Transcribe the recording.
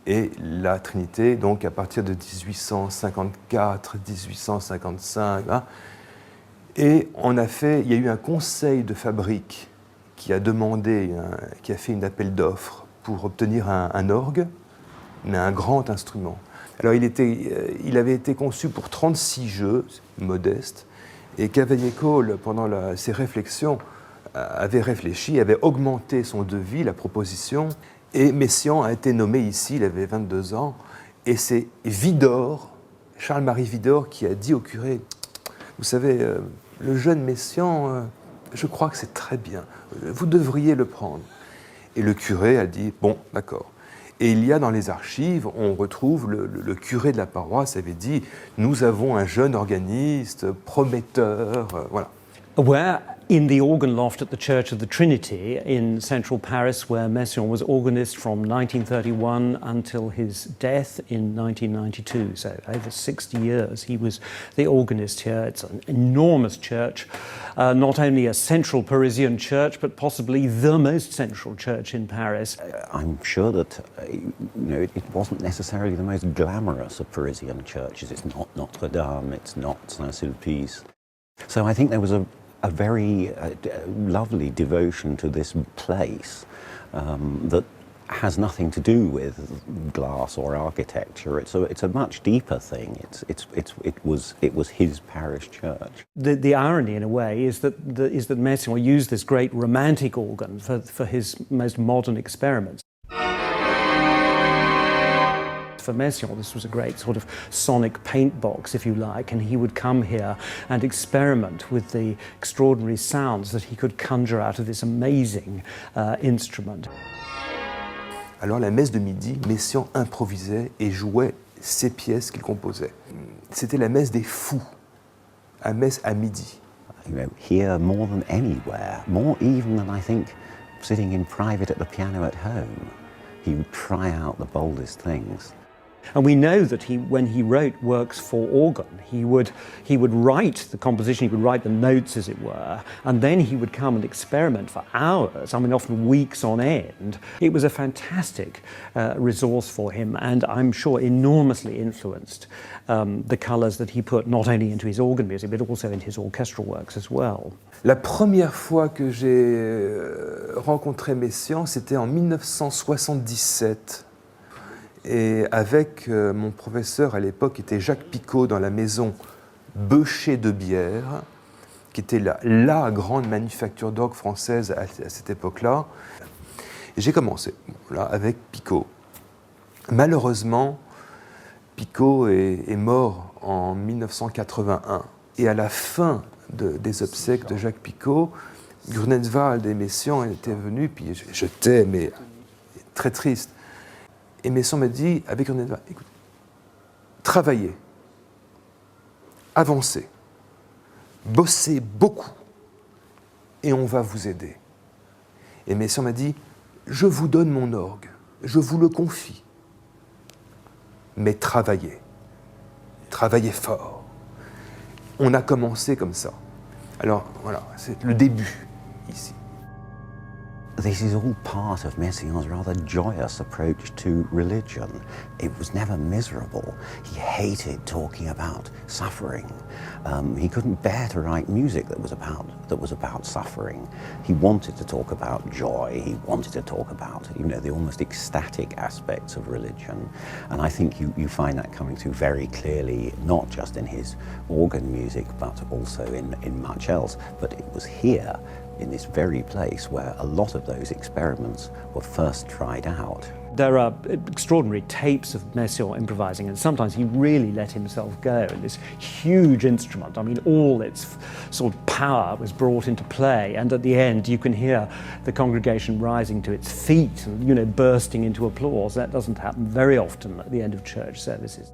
et la Trinité, donc à partir de 1854, 1855. Hein, et il y a eu un conseil de fabrique qui a qui a fait un appel d'offres pour obtenir un orgue, mais un grand instrument. Alors il avait été conçu pour 36 jeux, modeste, et Cavaignac-Cole, pendant ses réflexions, avait augmenté son devis, la proposition, et Messiaen a été nommé ici, il avait 22 ans, et c'est Widor, Charles-Marie Widor, qui a dit au curé, vous savez, le jeune Messiaen, je crois que c'est très bien, vous devriez le prendre. Et le curé a dit, bon, d'accord. Et il y a dans les archives, on retrouve le curé de la paroisse avait dit, nous avons un jeune organiste, prometteur, voilà. We're in the organ loft at the Church of the Trinity in central Paris, where Messiaen was organist from 1931 until his death in 1992. So over 60 years he was the organist here. It's an enormous church, not only a central Parisian church, but possibly the most central church in Paris. I'm sure that it wasn't necessarily the most glamorous of Parisian churches. It's not Notre Dame, it's not Saint-Sulpice. So I think there was a very lovely devotion to this place that has nothing to do with glass or architecture. It's a much deeper thing. It was his parish church. The irony, in a way, is that Messiaen used this great romantic organ for his most modern experiments. For Messiaen, this was a great sort of sonic paint box, if you like, and he would come here and experiment with the extraordinary sounds that he could conjure out of this amazing instrument. Alors la messe de midi, Messiaen improvisait et jouait ces pièces qu'il composait. C'était la messe des fous, la messe à midi. Here more than anywhere, more even than I think sitting in private at the piano at home, he would try out the boldest things. And we know that when he wrote works for organ, he would write the composition, he would write the notes, as it were, and then he would come and experiment for hours, I mean often weeks on end. It was a fantastic resource for him, and I'm sure enormously influenced the colours that he put not only into his organ music, but also into his orchestral works as well. La première fois que j'ai rencontré Messiaen, c'était en 1977. Et avec mon professeur à l'époque, qui était Jacques Picot, dans la maison Beucher de Bière, qui était la grande manufacture d'orgue française à cette époque-là. J'ai commencé là, avec Picot. Malheureusement, Picot est mort en 1981. Et à la fin des obsèques de Jacques Picot, Grunewald et Messiaen étaient venus, puis j'étais mais très triste. Et Messiaen m'a dit, avec Grunewald, écoute, travaillez, avancez, bossez beaucoup, et on va vous aider. Et Messiaen m'a dit, je vous donne mon orgue, je vous le confie, mais travaillez fort. On a commencé comme ça. Alors voilà, c'est le début ici. This is all part of Messiaen's rather joyous approach to religion. It was never miserable. He hated talking about suffering. He couldn't bear to write music that was about suffering. He wanted to talk about joy. He wanted to talk about, the almost ecstatic aspects of religion. And I think you find that coming through very clearly, not just in his organ music, but also in much else. But it was here, in this very place, where a lot of those experiments were first tried out. There are extraordinary tapes of Messiaen improvising, and sometimes he really let himself go. And this huge instrument, I mean, all its sort of power was brought into play, and at the end you can hear the congregation rising to its feet and, bursting into applause. That doesn't happen very often at the end of church services.